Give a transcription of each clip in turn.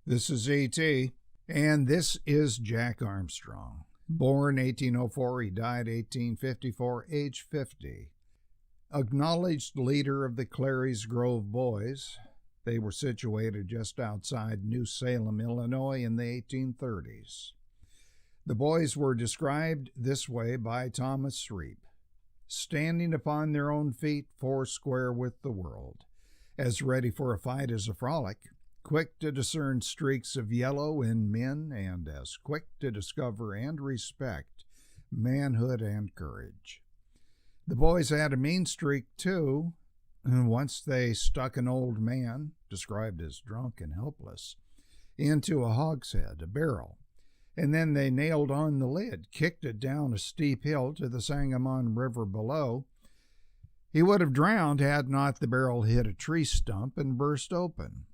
This is E.T., and this is Jack Armstrong. Born 1804, he died 1854, age 50. Acknowledged leader of the Clary's Grove Boys. They were situated just outside New Salem, Illinois in the 1830s. The boys were described this way by Thomas Reep: standing upon their own feet, foursquare with the world, as ready for a fight as a frolic, quick to discern streaks of yellow in men, and as quick to discover and respect manhood and courage. The boys had a mean streak, too, and once they stuck an old man, described as drunk and helpless, into a hogshead, a barrel, and then they nailed on the lid, kicked it down a steep hill to the Sangamon River below. He would have drowned had not the barrel hit a tree stump and burst open.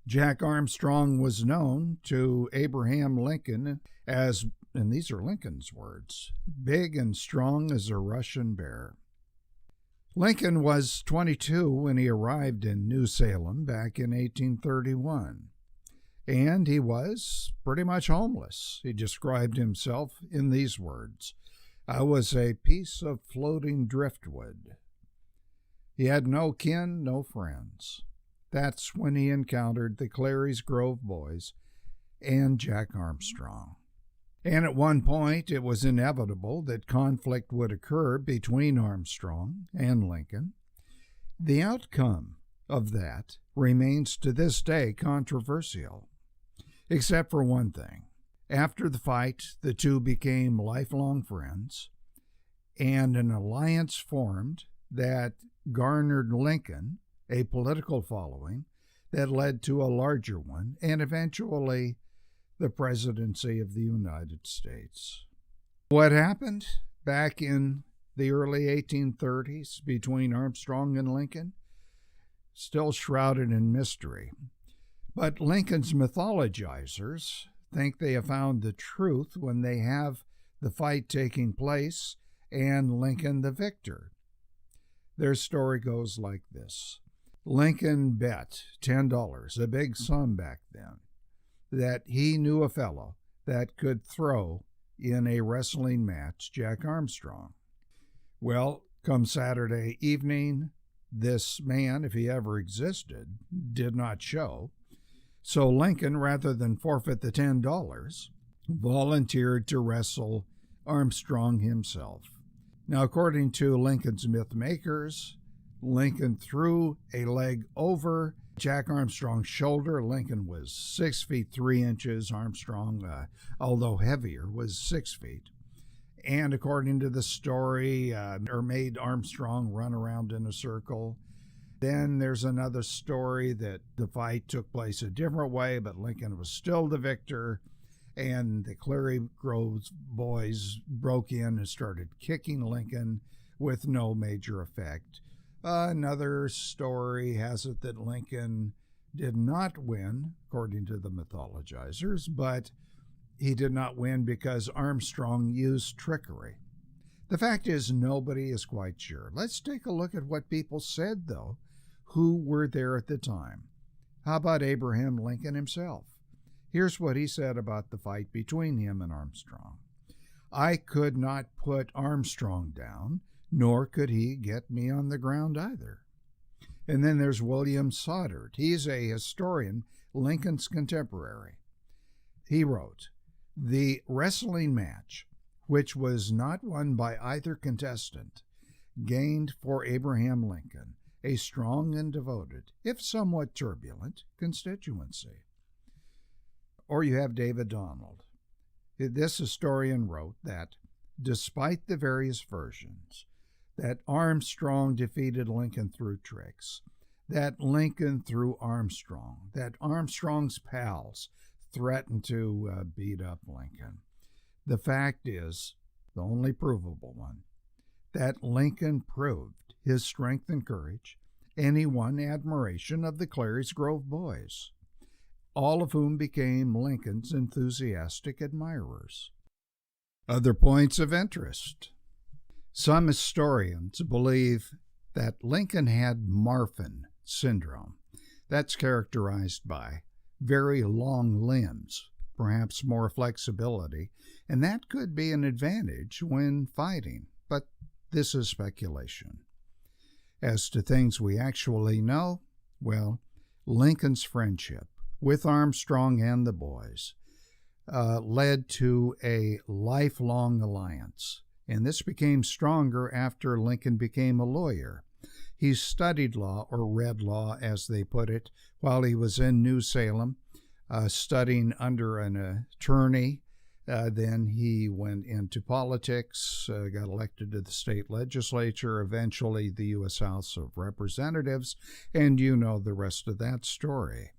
Jack Armstrong was known to Abraham Lincoln as, and these are Lincoln's words, big and strong as a Russian bear. Lincoln was 22 when he arrived in New Salem back in 1831, and he was pretty much homeless. He described himself in these words: "I was a piece of floating driftwood." He had no kin, no friends. That's when he encountered the Clary's Grove Boys and Jack Armstrong. And at one point, it was inevitable that conflict would occur between Armstrong and Lincoln. The outcome of that remains to this day controversial, except for one thing. After the fight, the two became lifelong friends, and an alliance formed that garnered Lincoln a political following that led to a larger one, and eventually the presidency of the United States. What happened back in the early 1830s between Armstrong and Lincoln? Still shrouded in mystery. But Lincoln's mythologizers think they have found the truth when they have the fight taking place and Lincoln the victor. Their story goes like this. Lincoln bet $10, a big sum back then, that he knew a fellow that could throw in a wrestling match Jack Armstrong. Well, come Saturday evening, this man, if he ever existed, did not show. So Lincoln, rather than forfeit the $10, volunteered to wrestle Armstrong himself. Now, according to Lincoln's myth makers, Lincoln threw a leg over Jack Armstrong's shoulder. Lincoln was 6 feet 3 inches. Armstrong, although heavier, was 6 feet. And according to the story, made Armstrong run around in a circle. Then there's another story that the fight took place a different way, but Lincoln was still the victor. And the Clary Grove Boys broke in and started kicking Lincoln with no major effect. Another story has it that Lincoln did not win, according to the mythologizers, but he did not win because Armstrong used trickery. The fact is, nobody is quite sure. Let's take a look at what people said, though, who were there at the time. How about Abraham Lincoln himself? Here's what he said about the fight between him and Armstrong. "I could not put Armstrong down, nor could he get me on the ground either." And then there's William Soddard. He's a historian, Lincoln's contemporary. He wrote, "The wrestling match, which was not won by either contestant, gained for Abraham Lincoln a strong and devoted, if somewhat turbulent, constituency." Or you have David Donald. This historian wrote that, despite the various versions, that Armstrong defeated Lincoln through tricks, that Lincoln threw Armstrong, that Armstrong's pals threatened to beat up Lincoln. The fact is, the only provable one, that Lincoln proved his strength and courage, and he won admiration of the Clary's Grove Boys, all of whom became Lincoln's enthusiastic admirers. Other points of interest. Some historians believe that Lincoln had Marfan syndrome. That's characterized by very long limbs, perhaps more flexibility, and that could be an advantage when fighting, but this is speculation. As to things we actually know, well, Lincoln's friendship with Armstrong and the boys led to a lifelong alliance, and this became stronger after Lincoln became a lawyer. He studied law, or read law as they put it, while he was in New Salem, studying under an attorney. Then he went into politics, got elected to the state legislature, eventually the U.S. House of Representatives, and you know the rest of that story.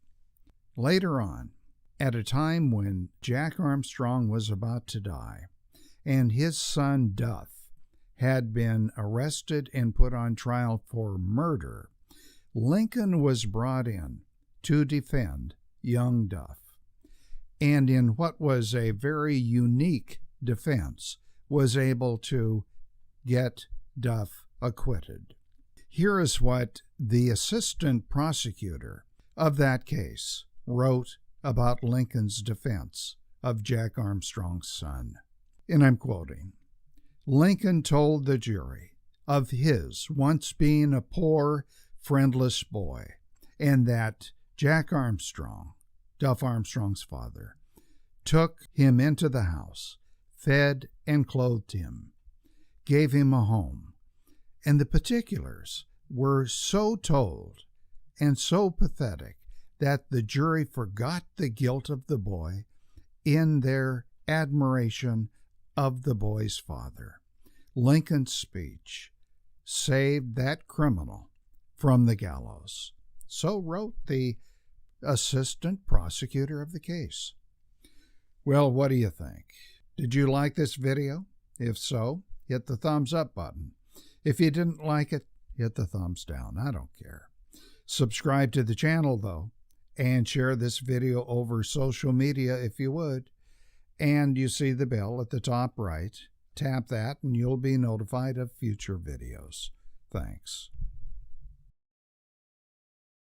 Later on, at a time when Jack Armstrong was about to die, and his son Duff had been arrested and put on trial for murder, Lincoln was brought in to defend young Duff. And in what was a very unique defense, was able to get Duff acquitted. Here is what the assistant prosecutor of that case wrote about Lincoln's defense of Jack Armstrong's son. And I'm quoting, "Lincoln told the jury of his once being a poor, friendless boy, and that Jack Armstrong, Duff Armstrong's father, took him into the house, fed and clothed him, gave him a home, and the particulars were so told and so pathetic that the jury forgot the guilt of the boy in their admiration of the boy's father. Lincoln's speech saved that criminal from the gallows." So wrote the assistant prosecutor of the case. Well, what do you think? Did you like this video? If so, hit the thumbs up button. If you didn't like it, hit the thumbs down. I don't care. Subscribe to the channel, though, and share this video over social media if you would. And you see the bell at the top right. Tap that and you'll be notified of future videos. Thanks.